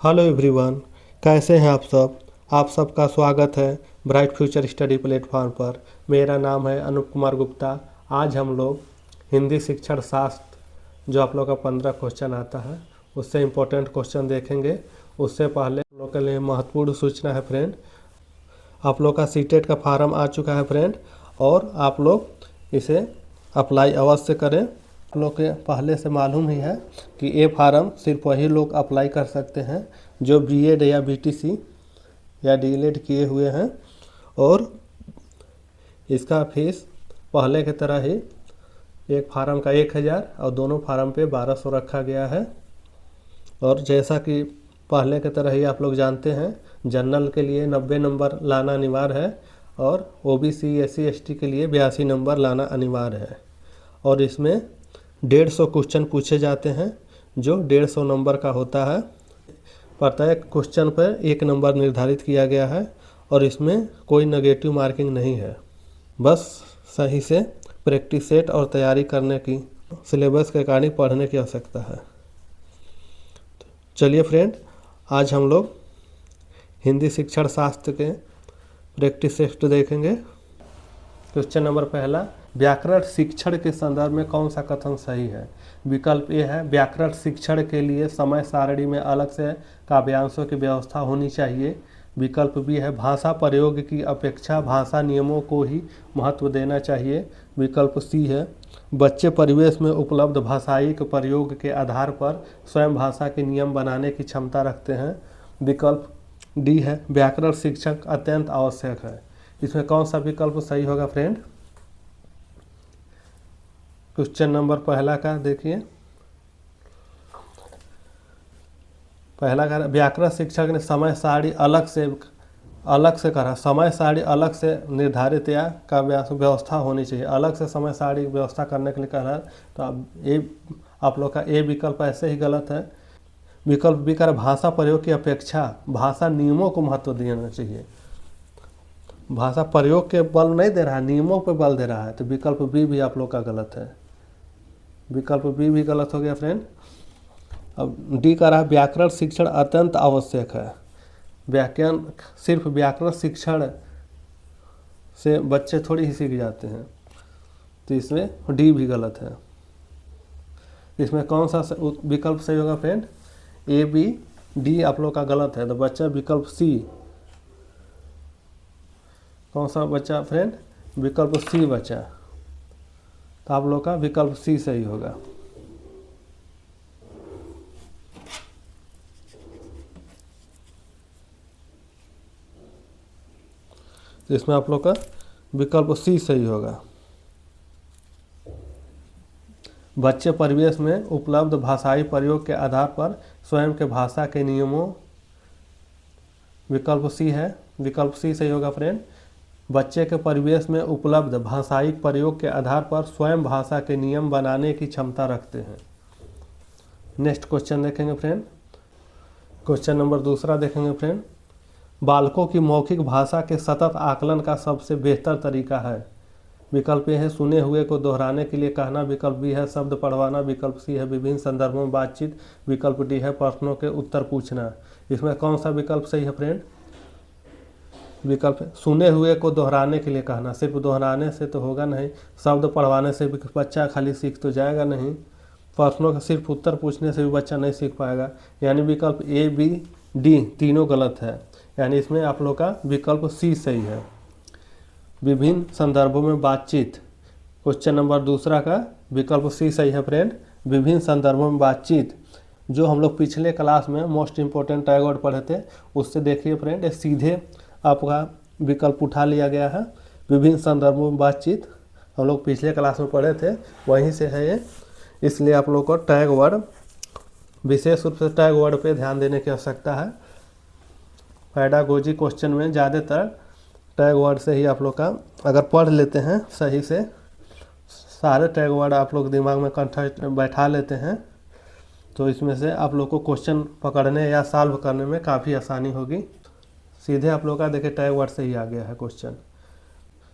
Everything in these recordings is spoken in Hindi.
हेलो एवरीवन, कैसे हैं आप सब। आप सबका स्वागत है ब्राइट फ्यूचर स्टडी प्लेटफॉर्म पर। मेरा नाम है अनुप कुमार गुप्ता। आज हम लोग हिंदी शिक्षण शास्त्र जो आप लोग का 15 क्वेश्चन आता है उससे इम्पोर्टेंट क्वेश्चन देखेंगे। उससे पहले हम लोग के लिए महत्वपूर्ण सूचना है फ्रेंड, आप लोग का सीटेट का फार्म आ चुका है फ्रेंड, और आप लोग इसे अप्लाई अवश्य करें। आप लोग के पहले से मालूम ही है कि ये फार्म सिर्फ वही लोग अप्लाई कर सकते हैं जो बीएड या बीटीसी या डीएलएड किए हुए हैं, और इसका फीस पहले की तरह ही एक फार्म का 1000 और दोनों फार्म पे 1200 रखा गया है। और जैसा कि पहले की तरह ही आप लोग जानते हैं, जनरल के लिए 90 नंबर लाना अनिवार्य है और ओबीसी एससी एसटी के लिए 82 नंबर लाना अनिवार्य है। और इसमें 150 क्वेश्चन पूछे जाते हैं जो 150 नंबर का होता है। प्रत्येक क्वेश्चन पर 1 नंबर निर्धारित किया गया है और इसमें कोई नेगेटिव मार्किंग नहीं है। बस सही से प्रैक्टिस सेट और तैयारी करने की, सिलेबस के अकॉर्डिंग पढ़ने की आवश्यकता है। चलिए फ्रेंड, आज हम लोग हिंदी शिक्षण शास्त्र के प्रैक्टिस सेट देखेंगे। क्वेश्चन नंबर पहला, व्याकरण शिक्षण के संदर्भ में कौन सा कथन सही है। विकल्प ए है, व्याकरण शिक्षण के लिए समय सारणी में अलग से काव्यांशों की व्यवस्था होनी चाहिए। विकल्प बी है, भाषा प्रयोग की अपेक्षा भाषा नियमों को ही महत्व देना चाहिए। विकल्प सी है, बच्चे परिवेश में उपलब्ध भाषाई के प्रयोग के आधार पर स्वयं भाषा के नियम बनाने की क्षमता रखते हैं। विकल्प डी है, व्याकरण शिक्षण अत्यंत आवश्यक है। इसमें कौन सा विकल्प सही होगा फ्रेंड। क्वेश्चन नंबर पहला का देखिए, पहला का व्याकरण शिक्षक ने समय सारणी अलग से करा, समय सारणी अलग से निर्धारित या का व्यवस्था होनी चाहिए। अलग से समय सारणी व्यवस्था करने के लिए कह रहा है, तो आप लोग का ए विकल्प ऐसे ही गलत है। विकल्प बी कर, भाषा प्रयोग की अपेक्षा भाषा नियमों को महत्व देना चाहिए। भाषा प्रयोग के बल नहीं दे रहा है, नियमों पर बल दे रहा है, तो विकल्प बी भी आप लोग का गलत है। विकल्प बी भी गलत हो गया फ्रेंड। अब डी का रहा, व्याकरण शिक्षण अत्यंत आवश्यक है। सिर्फ व्याकरण शिक्षण से बच्चे थोड़ी ही सीख जाते हैं, तो इसमें डी भी गलत है। इसमें कौन सा विकल्प सही होगा फ्रेंड। ए बी डी आप लोग का गलत है, तो बच्चा विकल्प सी। कौन सा बच्चा फ्रेंड, विकल्प सी बचा, तो आप लोग का विकल्प सी सही होगा। तो इसमें आप लोग का विकल्प सी सही होगा। बच्चे परिवेश में उपलब्ध भाषाई प्रयोग के आधार पर स्वयं के भाषा के नियमों, विकल्प सी है, विकल्प सी सही होगा फ्रेंड। बच्चे के परिवेश में उपलब्ध भाषाई प्रयोग के आधार पर स्वयं भाषा के नियम बनाने की क्षमता रखते हैं। नेक्स्ट क्वेश्चन देखेंगे फ्रेंड। क्वेश्चन नंबर दूसरा देखेंगे फ्रेंड, बालकों की मौखिक भाषा के सतत आकलन का सबसे बेहतर तरीका है। विकल्प ए है, सुने हुए को दोहराने के लिए कहना। विकल्प बी है, शब्द पढ़वाना। विकल्प सी है, विभिन्न संदर्भों में बातचीत। विकल्प डी है, प्रश्नों के उत्तर पूछना। इसमें कौन सा विकल्प सही है फ्रेंड। विकल्प सुने हुए को दोहराने के लिए कहना। सिर्फ दोहराने से तो होगा नहीं, शब्द पढ़वाने से भी बच्चा खाली सीख तो जाएगा नहीं, प्रश्नों का सिर्फ उत्तर पूछने से भी बच्चा नहीं सीख पाएगा। यानी विकल्प ए बी डी तीनों गलत है, यानी इसमें आप लोग का विकल्प सी सही है, विभिन्न संदर्भों में बातचीत। क्वेश्चन नंबर दूसरा का विकल्प सी सही है फ्रेंड, विभिन्न संदर्भों में बातचीत। जो हम लोग पिछले क्लास में मोस्ट इम्पोर्टेंट टैग वर्ड पढ़े थे, उससे देखिए फ्रेंड, सीधे आपका विकल्प उठा लिया गया है। विभिन्न संदर्भों में बातचीत हम लोग पिछले क्लास में पढ़े थे, वहीं से है ये, इसलिए आप लोग को टैग वर्ड, विशेष रूप से टैग वर्ड पे ध्यान देने की आवश्यकता है। पेडागोजी क्वेश्चन में ज़्यादातर टैग वर्ड से ही आप लोग का अगर पढ़ लेते हैं सही से, सारे टैग वर्ड आप लोग दिमाग में कंठ बैठा लेते हैं, तो इसमें से आप लोग को क्वेश्चन पकड़ने या सॉल्व करने में काफ़ी आसानी होगी। सीधे आप लोग का देखिए टैग वर्ड से ही आ गया है क्वेश्चन।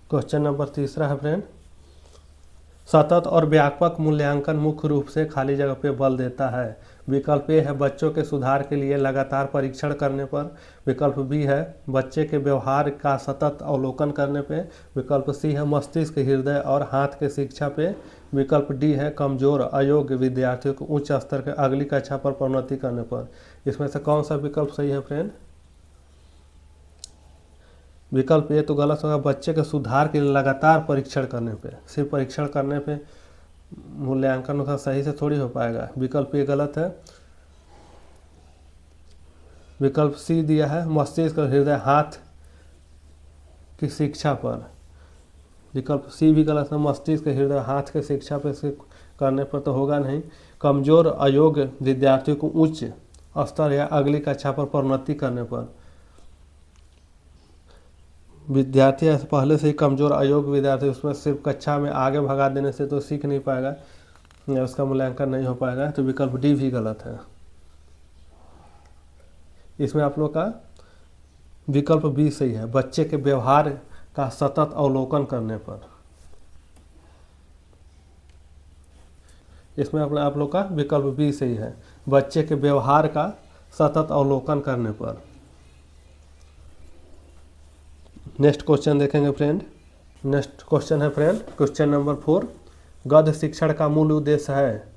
क्वेश्चन नंबर तीसरा है फ्रेंड, सतत और व्यापक मूल्यांकन मुख्य रूप से खाली जगह पे बल देता है। विकल्प ए है बच्चों के सुधार के लिए लगातार परीक्षण करने पर। विकल्प बी है बच्चे के व्यवहार का सतत अवलोकन करने पे। विकल्प सी है मस्तिष्क, हृदय और हाथ के शिक्षा पे। विकल्प डी है कमजोर अयोग्य विद्यार्थियों को उच्च स्तर के अगली कक्षा पर प्रोन्नति करने पर। इसमें से कौन सा विकल्प सही है फ्रेंड? विकल्प ए तो गलत होगा, बच्चे के सुधार के लिए लगातार परीक्षण करने पे। सिर्फ परीक्षण करने पे मूल्यांकन उसका सही से थोड़ी हो पाएगा। विकल्प ए गलत है। विकल्प सी दिया है मस्तिष्क और हृदय हाथ की शिक्षा पर। विकल्प सी भी गलत है, मस्तिष्क हृदय हाथ के शिक्षा पर से करने पर तो होगा नहीं। कमजोर अयोग्य विद्यार्थियों को उच्च स्तर या अगली कक्षा पर प्रोन्नति करने पर। विद्यार्थी ऐसे पहले से ही कमजोर अयोग्य विद्यार्थी, उसमें सिर्फ कक्षा में आगे भगा देने से तो सीख नहीं पाएगा या उसका मूल्यांकन नहीं हो पाएगा। तो विकल्प डी भी गलत है। इसमें आप लोग का विकल्प बी सही है, बच्चे के व्यवहार का सतत अवलोकन करने पर। इसमें आप लोग का विकल्प बी सही है, बच्चे के व्यवहार का सतत अवलोकन करने पर। नेक्स्ट क्वेश्चन देखेंगे फ्रेंड। नेक्स्ट क्वेश्चन है फ्रेंड क्वेश्चन नंबर 4। गद्य शिक्षण का मूल उद्देश्य है।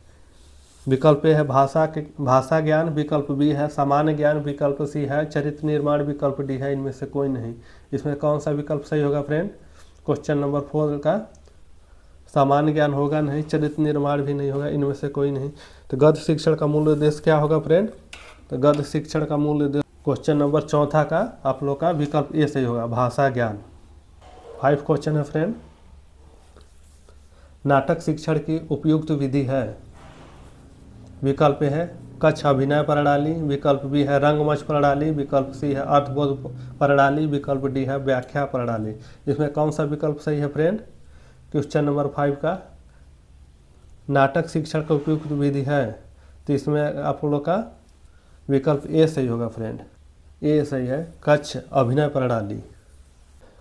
विकल्प ए है भाषा ज्ञान। विकल्प बी है सामान्य ज्ञान। विकल्प सी है चरित्र निर्माण। विकल्प डी है इनमें से कोई नहीं। इसमें कौन सा विकल्प सही होगा फ्रेंड? क्वेश्चन नंबर 4 का सामान्य ज्ञान होगा नहीं, चरित्र निर्माण भी नहीं होगा, इनमें से कोई नहीं। तो गद्य शिक्षण का मूल उद्देश्य क्या होगा फ्रेंड? तो गद्य शिक्षण का मूल उद्देश्य क्वेश्चन नंबर 4 का आप लोग का विकल्प ए सही होगा, भाषा ज्ञान। 5 क्वेश्चन है फ्रेंड। नाटक शिक्षण की उपयुक्त विधि है। विकल्प ए है कक्ष अभिनय प्रणाली। विकल्प बी है रंगमंच प्रणाली। विकल्प सी है अर्थबोध प्रणाली। विकल्प डी है व्याख्या प्रणाली। इसमें कौन सा विकल्प सही है फ्रेंड? क्वेश्चन नंबर 5 का नाटक शिक्षण का उपयुक्त विधि है, तो इसमें आप लोग का विकल्प ए सही होगा फ्रेंड। ए सही है, कक्ष अभिनय प्रणाली।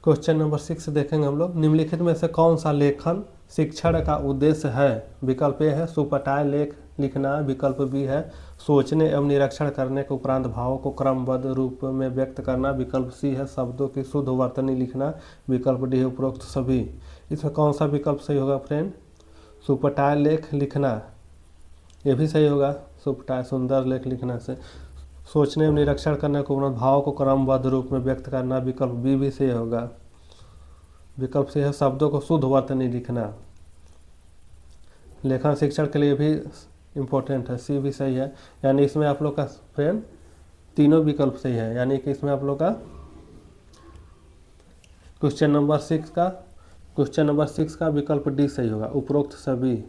क्वेश्चन नंबर 6 देखेंगे हम लोग। निम्नलिखित में से कौन सा लेखन शिक्षण का उद्देश्य है? विकल्प ए है सुपटाय लेख लिखना। विकल्प बी है सोचने एवं निरीक्षण करने के उपरांत भावों को क्रमबद्ध रूप में व्यक्त करना। विकल्प सी है शब्दों की शुद्ध वर्तनी लिखना। विकल्प डी है उपरोक्त सभी। इसमें कौन सा विकल्प सही होगा फ्रेंड? सुपटाय लेख लिखना, ये भी सही होगा। सुपटाय सुंदर लेख लिखने से। सोचने एवं निरीक्षण करने के उपरांत भावों को क्रमबद्ध रूप में व्यक्त करना। विकल्प बी भी सही होगा। विकल्प सी है शब्दों को शुद्ध वर्तनी लिखना। लेखन शिक्षण के लिए भी इम्पोर्टेंट है, सी भी सही है। यानी इसमें आप लोग का फ्रेंड तीनों विकल्प सही है। यानी कि इसमें आप लोग का क्वेश्चन नंबर 6 का विकल्प डी सही होगा, उपरोक्त सभी।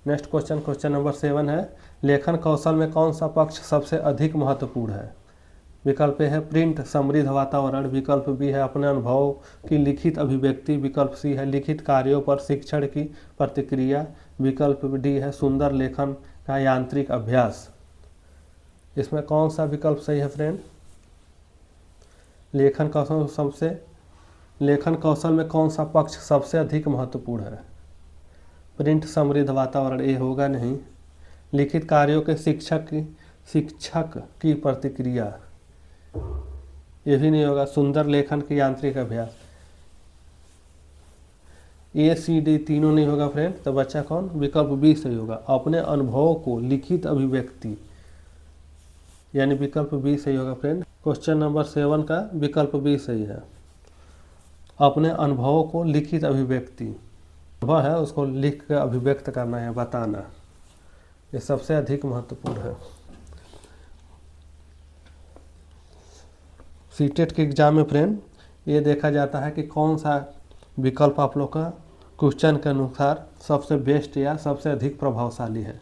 नेक्स्ट क्वेश्चन नंबर 7 है। लेखन कौशल में कौन सा पक्ष सबसे अधिक महत्वपूर्ण है? विकल्प ए है प्रिंट समृद्ध वातावरण। विकल्प बी है अपने अनुभव की लिखित अभिव्यक्ति। विकल्प सी है लिखित कार्यों पर शिक्षण की प्रतिक्रिया। विकल्प डी है सुंदर लेखन का यांत्रिक अभ्यास। इसमें कौन सा विकल्प सही है फ्रेंड? लेखन कौशल में कौन सा पक्ष सबसे अधिक महत्वपूर्ण है? प्रिंट समृद्ध वातावरण ये होगा नहीं। लिखित कार्यों के शिक्षक की प्रतिक्रिया ये भी नहीं होगा। सुंदर लेखन की यांत्रिक अभ्यास, ए सी डी तीनों नहीं होगा फ्रेंड। तो बच्चा कौन? विकल्प बी सही होगा, अपने अनुभवों को लिखित अभिव्यक्ति, यानी विकल्प बी सही होगा फ्रेंड। क्वेश्चन नंबर 7 का विकल्प बी सही है, अपने अनुभवों को लिखित अभिव्यक्ति। वह है उसको लिख कर अभिव्यक्त करना है, बताना, ये सबसे अधिक महत्वपूर्ण है। सीटेट के एग्जाम में फ्रेंड ये देखा जाता है कि कौन सा विकल्प आप लोग का क्वेश्चन के अनुसार सबसे बेस्ट या सबसे अधिक प्रभावशाली है।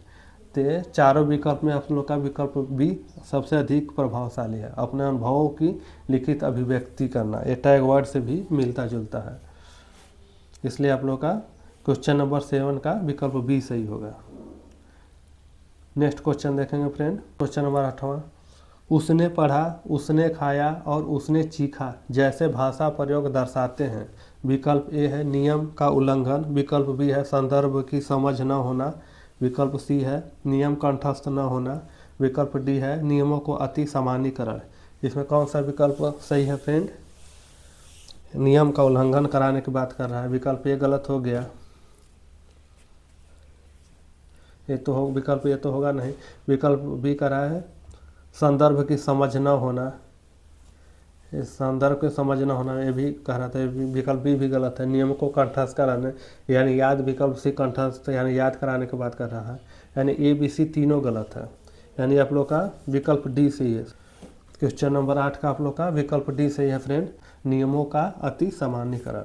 तो चारों विकल्प में आप लोग का विकल्प बी सबसे अधिक प्रभावशाली है, अपने अनुभवों की लिखित अभिव्यक्ति करना। ये टैग वर्ड से भी मिलता जुलता है, इसलिए आप लोग का क्वेश्चन नंबर 7 का विकल्प बी सही होगा। नेक्स्ट क्वेश्चन देखेंगे फ्रेंड। क्वेश्चन नंबर 8वां। उसने पढ़ा, उसने खाया और उसने चीखा जैसे भाषा प्रयोग दर्शाते हैं। विकल्प ए है नियम का उल्लंघन, विकल्प बी है संदर्भ की समझ न होना, विकल्प सी है नियम कंठस्थ न होना, विकल्प डी है नियमों को अति सामान्यीकरण। इसमें कौन सा विकल्प सही है फ्रेंड? नियम का उल्लंघन कराने की बात कर रहा है। विकल्प ए गलत हो गया, ये तो हो, विकल्प ये तो होगा नहीं। विकल्प बी कर रहा है संदर्भ की समझ न होना, इस संदर्भ की समझ न होना ये भी कह रहा था। विकल्प बी भी गलत है। नियम को कंठस्थ कराने यानी याद, विकल्प सी कंठस्थ यानी याद कराने की बात कर रहा है। यानी ए बी सी तीनों गलत है, यानी आप लोग का विकल्प डी सही है। क्वेश्चन नंबर 8 का आप लोग का विकल्प डी सही है फ्रेंड, नियमों का अति सामान्यीकरण।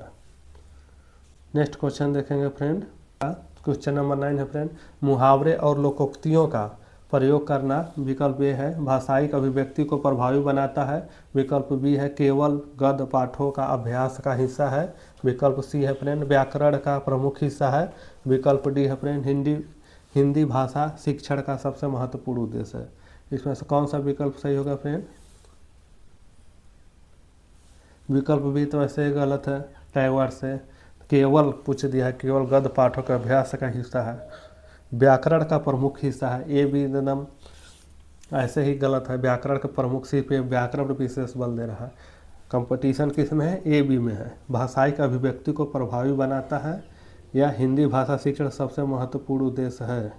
नेक्स्ट क्वेश्चन देखेंगे फ्रेंड, क्वेश्चन नंबर 9 है फ्रेंड, मुहावरे और लोकोक्तियों का प्रयोग करना। विकल्प ए है भाषायिक अभिव्यक्ति को प्रभावी बनाता है, विकल्प बी है केवल गद्य पाठों का अभ्यास का हिस्सा है, विकल्प सी है फ्रेंड व्याकरण का प्रमुख हिस्सा है, विकल्प डी है फ्रेंड हिंदी भाषा शिक्षण का सबसे महत्वपूर्ण उद्देश्य है। इसमें से कौन सा विकल्प सही होगा फ्रेंड? विकल्प बी तो ऐसे गलत है, टैगोर से केवल पूछ दिया है, केवल गद्य पाठों के अभ्यास का हिस्सा है, व्याकरण का प्रमुख हिस्सा है। ए भी एकदम ऐसे ही गलत है, व्याकरण का प्रमुख सिर्फ व्याकरण पर विशेष बल दे रहा है। कंपटीशन किस में है? ए बी में है। भाषायिक अभिव्यक्ति को प्रभावी बनाता है या हिंदी भाषा शिक्षण सबसे महत्वपूर्ण उद्देश्य है।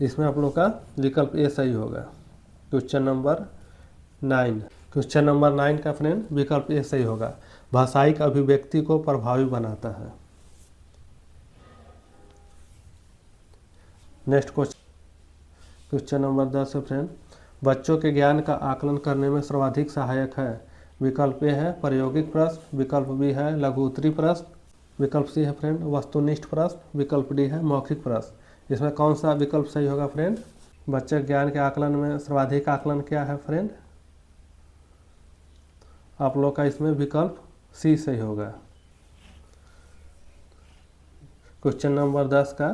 इसमें आप लोग का विकल्प ए सही होगा। क्वेश्चन नंबर 9, क्वेश्चन नंबर 9 का फ्रेंड विकल्प ए सही होगा, भाषायिक अभिव्यक्ति को प्रभावी बनाता है। नेक्स्ट क्वेश्चन नंबर 10 है फ्रेंड, बच्चों के ज्ञान का आकलन करने में सर्वाधिक सहायक है। विकल्प ए है प्रायोगिक प्रश्न, विकल्प बी है लघु उत्तरी प्रश्न, विकल्प सी है फ्रेंड वस्तुनिष्ठ प्रश्न, विकल्प डी है मौखिक प्रश्न। इसमें कौन सा विकल्प सही होगा फ्रेंड? बच्चे के ज्ञान के आकलन में सर्वाधिक आकलन क्या है फ्रेंड? आप लोग का इसमें विकल्प सी सही होगा। क्वेश्चन नंबर 10 का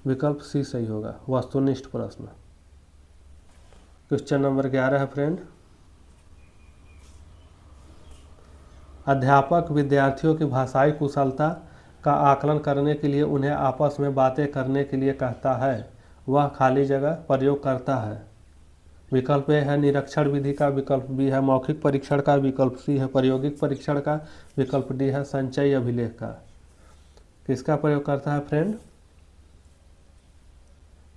विकल्प सी सही होगा, वस्तुनिष्ठ प्रश्न। क्वेश्चन नंबर 11 है फ्रेंड, अध्यापक विद्यार्थियों की भाषाई कुशलता का आकलन करने के लिए उन्हें आपस में बातें करने के लिए कहता है, वह खाली जगह प्रयोग करता है। विकल्प ए है निरीक्षण विधि का, विकल्प बी है मौखिक परीक्षण का, विकल्प सी है प्रायोगिक परीक्षण का, विकल्प डी है संचयी अभिलेख का। किसका प्रयोग करता है फ्रेंड?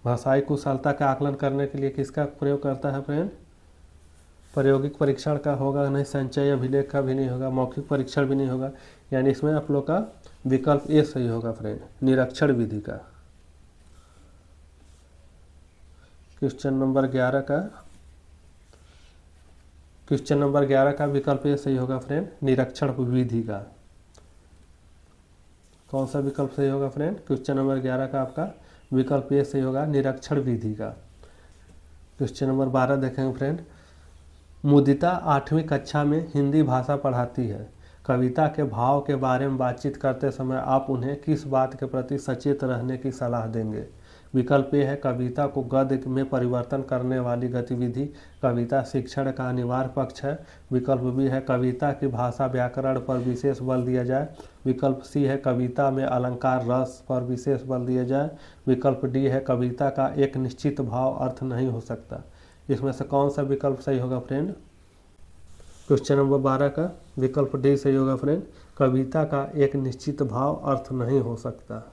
भाषाई कुशलता का आकलन करने के लिए किसका प्रयोग करता है फ्रेंड? प्रायोगिक परीक्षण का होगा नहीं, संचयी अभिलेख का भी नहीं होगा, मौखिक परीक्षण भी नहीं होगा। यानी इसमें आप लोग का विकल्प ए सही होगा फ्रेंड, निरीक्षण विधि का। क्वेश्चन नंबर 11 का विकल्प ए सही होगा फ्रेंड, निरीक्षण विधि का। कौन सा विकल्प सही होगा फ्रेंड? क्वेश्चन नंबर 11 का आपका विकल्प ए सही होगा, निरीक्षण विधि का। क्वेश्चन नंबर 12 देखेंगे फ्रेंड, मुदिता 8वीं कक्षा में हिंदी भाषा पढ़ाती है। कविता के भाव के बारे में बातचीत करते समय आप उन्हें किस बात के प्रति सचेत रहने की सलाह देंगे? विकल्प ए है कविता को गद्य में परिवर्तन करने वाली गतिविधि कविता शिक्षण का अनिवार्य पक्ष है, विकल्प बी है कविता की भाषा व्याकरण पर विशेष बल दिया जाए, विकल्प सी है कविता में अलंकार रस पर विशेष बल दिया जाए, विकल्प डी है कविता का एक निश्चित भाव अर्थ नहीं हो सकता। इसमें से कौन सा विकल्प सही होगा फ्रेंड? क्वेश्चन नंबर 12 का विकल्प डी सही होगा फ्रेंड, कविता का एक निश्चित भाव अर्थ नहीं हो सकता।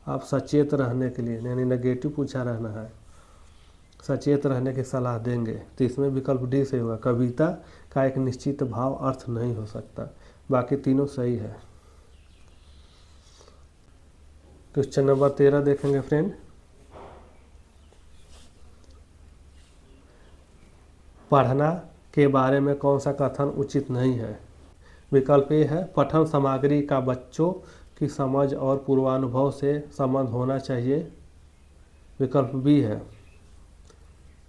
आप सचेत रहने के लिए यानी नेगेटिव पूछा रहना है, सचेत रहने की सलाह देंगे, तो इसमें विकल्प डी सही होगा, कविता का एक निश्चित भाव अर्थ नहीं हो सकता। बाकी तीनों सही है। क्वेश्चन नंबर 13 देखेंगे फ्रेंड, पढ़ना के बारे में कौन सा कथन उचित नहीं है? विकल्प ए है पठन सामग्री का बच्चों की समझ और पूर्वानुभव से संबंध होना चाहिए, विकल्प बी है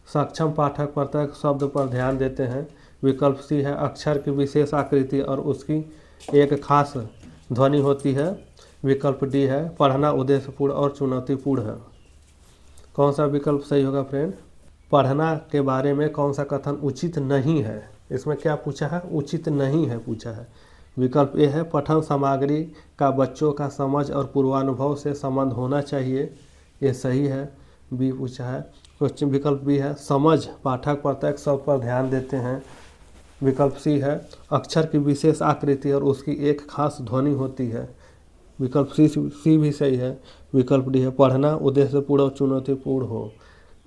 सक्षम पाठक प्रत्येक शब्द पर ध्यान देते हैं, विकल्प सी है अक्षर की विशेष आकृति और उसकी एक खास ध्वनि होती है, विकल्प डी है पढ़ना उद्देश्यपूर्ण और चुनौतीपूर्ण है। कौन सा विकल्प सही होगा फ्रेंड? पढ़ना के बारे में कौन सा कथन उचित नहीं है? इसमें क्या पूछा है? उचित नहीं है पूछा है। विकल्प ए है पठन सामग्री का बच्चों का समझ और पूर्वानुभव से संबंध होना चाहिए, ये सही है। बी पूछा है क्वेश्चन विकल्प बी है समझ पाठक प्रत्येक शब्द पर ध्यान देते हैं। विकल्प सी है अक्षर की विशेष आकृति और उसकी एक खास ध्वनि होती है। विकल्प सी भी सही है। विकल्प डी है पढ़ना उद्देश्यपूर्ण और चुनौतीपूर्ण हो।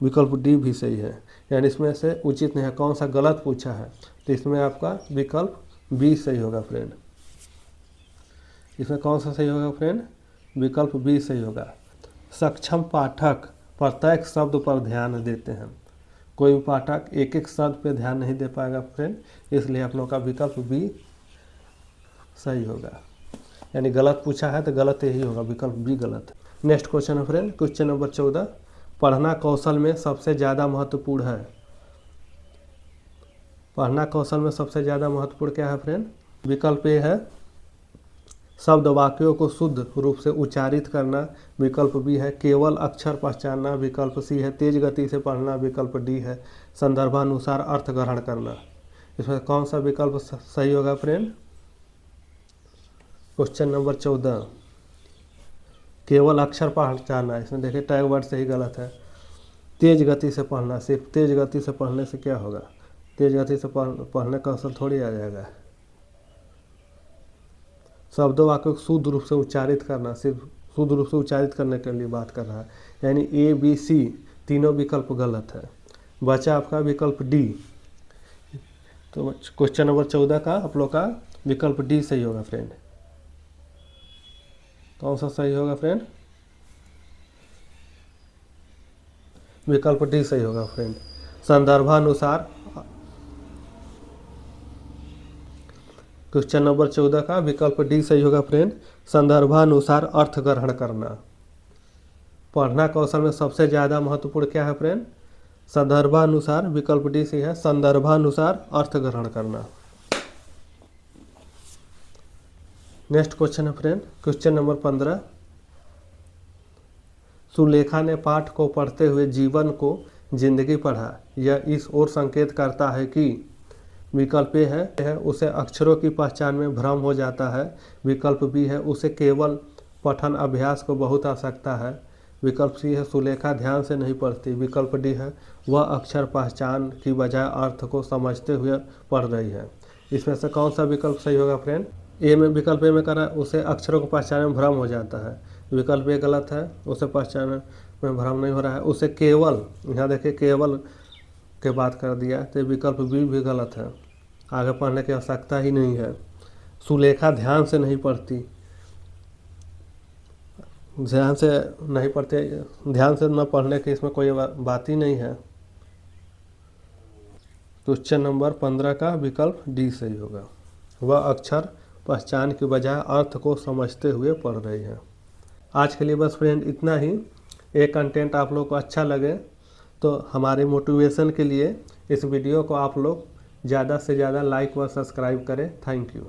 विकल्प डी भी सही है, यानी इसमें से उचित नहीं है। कौन सा गलत पूछा है? तो इसमें आपका विकल्प बी सही होगा फ्रेंड। इसमें कौन सा सही होगा फ्रेंड? विकल्प बी सही होगा। सक्षम पाठक प्रत्येक शब्द पर ध्यान देते हैं। कोई भी पाठक एक एक शब्द पे ध्यान नहीं दे पाएगा फ्रेंड, इसलिए आप लोगों का विकल्प बी सही होगा। यानी गलत पूछा है तो गलत यही होगा, विकल्प बी गलत है। नेक्स्ट क्वेश्चन है फ्रेंड, क्वेश्चन नंबर 14, पढ़ना कौशल में सबसे ज़्यादा महत्वपूर्ण है। पढ़ना कौशल में सबसे ज़्यादा महत्वपूर्ण क्या है फ्रेंड? विकल्प ए है शब्द वाक्यों को शुद्ध रूप से उच्चारित करना। विकल्प बी है केवल अक्षर पहचानना। विकल्प सी है तेज गति से पढ़ना। विकल्प डी है संदर्भानुसार अर्थ ग्रहण करना। इसमें कौन सा विकल्प सही होगा फ्रेंड? क्वेश्चन नंबर 14, केवल अक्षर पहचानना। इसमें देखिए टैग वर्ड से ही गलत है। तेज गति से पढ़ना, सिर्फ तेज गति से पढ़ने से क्या होगा? तेज गति से पढ़ने का अवसर थोड़ी आ जाएगा। शब्दों वाक्यों को शुद्ध रूप से उच्चारित करना, सिर्फ शुद्ध रूप से उच्चारित करने के लिए बात कर रहा है, यानी ए बी सी तीनों विकल्प गलत है। बचा आपका विकल्प डी। तो क्वेश्चन नंबर 14 का आप लोग का विकल्प डी सही होगा फ्रेंड। कौन सा सही होगा फ्रेंड? विकल्प डी सही होगा फ्रेंड। संदर्भानुसार। क्वेश्चन नंबर 14 का विकल्प डी सही होगा फ्रेंड। संदर्भानुसार अर्थ ग्रहण करना। पढ़ना कौशल में सबसे ज़्यादा महत्वपूर्ण क्या है फ्रेंड? संदर्भानुसार। विकल्प डी सही है संदर्भानुसार अर्थ ग्रहण करना। नेक्स्ट क्वेश्चन है फ्रेंड, क्वेश्चन नंबर 15, सुलेखा ने पाठ को पढ़ते हुए जीवन को जिंदगी पढ़ा। यह इस ओर संकेत करता है कि विकल्प ए है उसे अक्षरों की पहचान में भ्रम हो जाता है। विकल्प बी है उसे केवल पठन अभ्यास को बहुत आवश्यकता है। विकल्प सी है सुलेखा ध्यान से नहीं पढ़ती। विकल्प डी है वह अक्षर पहचान की बजाय अर्थ को समझते हुए पढ़ रही है। इसमें से कौन सा विकल्प सही होगा फ्रेंड? ए में विकल्प ए में करा उसे अक्षरों को पहचान में भ्रम हो जाता है। विकल्प ए गलत है, उसे पहचान में भ्रम नहीं हो रहा है। उसे केवल, यहाँ देखिए केवल के बात कर दिया, तो विकल्प बी भी गलत है। आगे पढ़ने की आवश्यकता ही नहीं है। सुलेखा ध्यान से नहीं पढ़ती, ध्यान से नहीं पढ़ते, ध्यान से न पढ़ने की इसमें कोई बात ही नहीं है। क्वेश्चन नंबर 15 का विकल्प डी सही होगा। वह अक्षर पहचान की बजाय अर्थ को समझते हुए पढ़ रही है। आज के लिए बस फ्रेंड इतना ही। एक कंटेंट आप लोग को अच्छा लगे तो हमारे मोटिवेशन के लिए इस वीडियो को आप लोग ज़्यादा से ज़्यादा लाइक व सब्सक्राइब करें। Thank you.